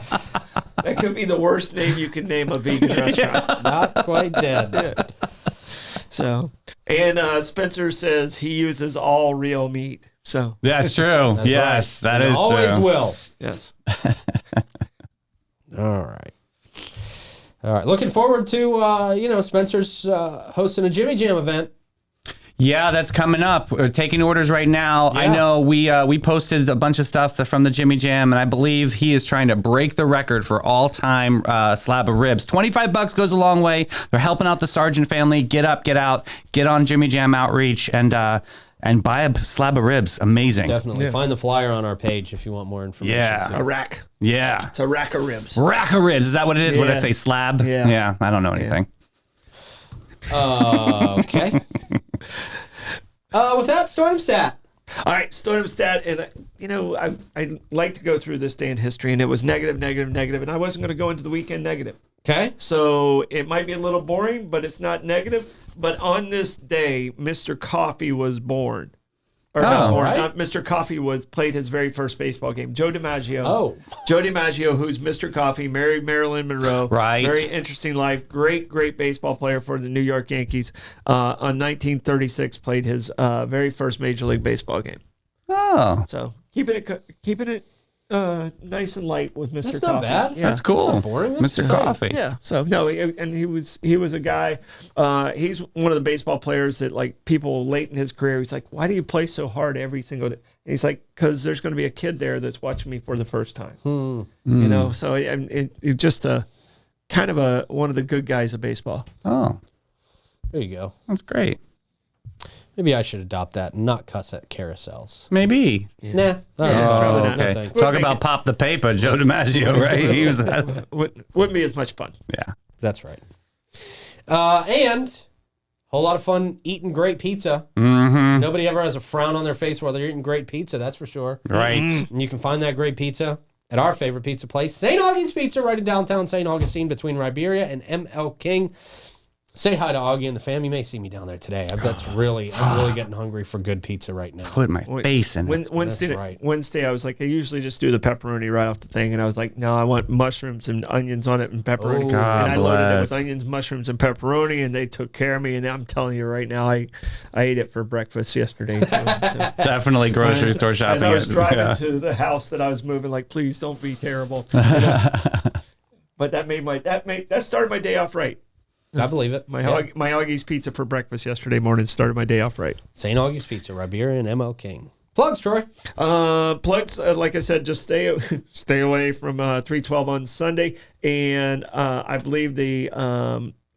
that could be the worst name you can name a vegan restaurant. Not Quite Dead. Yeah. So, and Spencer says he uses all real meat. So that's true. Yes, right. that is true. Always will. Yes. All right. Looking forward to Spencer's hosting a Jimmy Jam event. Yeah, that's coming up. We're taking orders right now. Yeah. I know we posted a bunch of stuff from the Jimmy Jam, and I believe he is trying to break the record for all-time slab of ribs. $25 goes a long way. They're helping out the Sargent family. Get up, get out, get on Jimmy Jam Outreach, and buy a slab of ribs. Amazing. Definitely. Find the flyer on our page if you want more information. Yeah. A rack. Yeah. It's a rack of ribs. Rack of ribs. Is that what it is? Yeah. What did I say? Slab? Yeah. I don't know anything. Okay. With that, Stardom Stat. All right, Stardom Stat. And, I like to go through this day in history, and it was negative, and I wasn't going to go into the weekend negative. Okay. So it might be a little boring, but it's not negative. But on this day, Mr. Coffee was born. Or not born. Right. Not Mr. Coffee played his very first baseball game. Joe DiMaggio. Oh. Joe DiMaggio, who's Mr. Coffee, married Marilyn Monroe. Right. Very interesting life. Great baseball player for the New York Yankees. On 1936, played his very first Major League Baseball game. Oh. So keeping it nice and light with Mr. That's Coffee. not bad. Yeah. That's cool. That's not boring. That's Mr. exciting. Coffee. Yeah. So no, and he was a guy. He's one of the baseball players that, like, people late in his career, he's like, why do you play so hard every single day? And he's like, because there's going to be a kid there that's watching me for the first time. So it just kind of one of the good guys of baseball. Oh, There you go. that's great. Maybe I should adopt that and not cuss at carousels. Maybe. Nah. probably not. No Okay. thanks. Talk about pop the paper, Joe DiMaggio, right? He was that. Wouldn't be as much fun. Yeah. That's right. And a whole lot of fun eating great pizza. Mm-hmm. Nobody ever has a frown on their face while they're eating great pizza, that's for sure. Right. And you can find that great pizza at our favorite pizza place, St. Augie's Pizza, right in downtown St. Augustine between Riberia and M.L. King. Say hi to Augie and the fam. You may see me down there today. I'm really getting hungry for good pizza right now. Put my face in it. Wednesday, I was like, I usually just do the pepperoni right off the thing, and I was like, no, I want mushrooms and onions on it and pepperoni. Oh, God and I loaded it with bless. onions, mushrooms, and pepperoni, and they took care of me. And I'm telling you right now, I ate it for breakfast yesterday too. So. Definitely grocery store shopping. As I was driving Yeah. to the house that I was moving, like, please don't be terrible. But that started my day off right. I believe it. My Augie's Pizza for breakfast yesterday morning started my day off right. St. Augie's Pizza, Riberia and M.L. King. Plugs, Troy. Plugs, like I said, just stay away from 312 on Sunday. And I believe the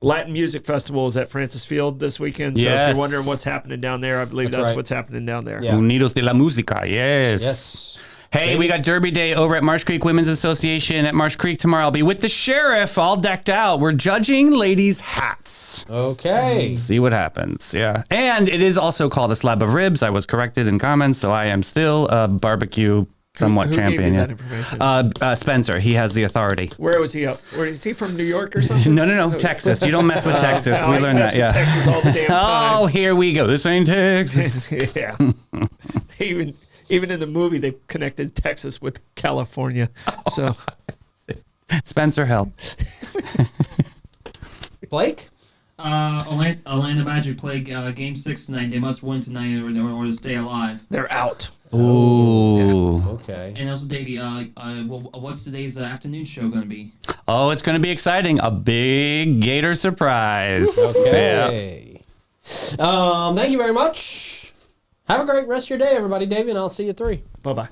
Latin Music Festival is at Francis Field this weekend. So if Yes. you're wondering what's happening down there, I believe that's right. what's happening down there. Yeah. Unidos de la Música. Yes. Yes. Hey, we got Derby Day over at Marsh Creek Women's Association at Marsh Creek tomorrow. I'll be with the sheriff, all decked out. We're judging ladies' hats. Okay. See what happens. Yeah. And it is also called a slab of ribs. I was corrected in comments, so I am still a barbecue somewhat Who champion. gave you Yeah. that information? Spencer, he has the authority. Where was he up? Where is he from? New York or something? No, Texas. You don't mess with Texas. We I learned mess that. with Yeah. Texas all the damn time. Oh, here we go. This ain't Texas. Yeah. Even in the movie, they connected Texas with California. So Spencer, help. Blake? Atlanta Magic play Game 6 tonight. They must win tonight in order to stay alive. they're out. Ooh. Okay. And also, Davey, what's today's afternoon show going to be? Oh, it's going to be exciting. A big Gator surprise. Yeah. Okay. Thank you very much. Have a great rest of your day, everybody. Davey, and I'll see you at 3. Bye-bye.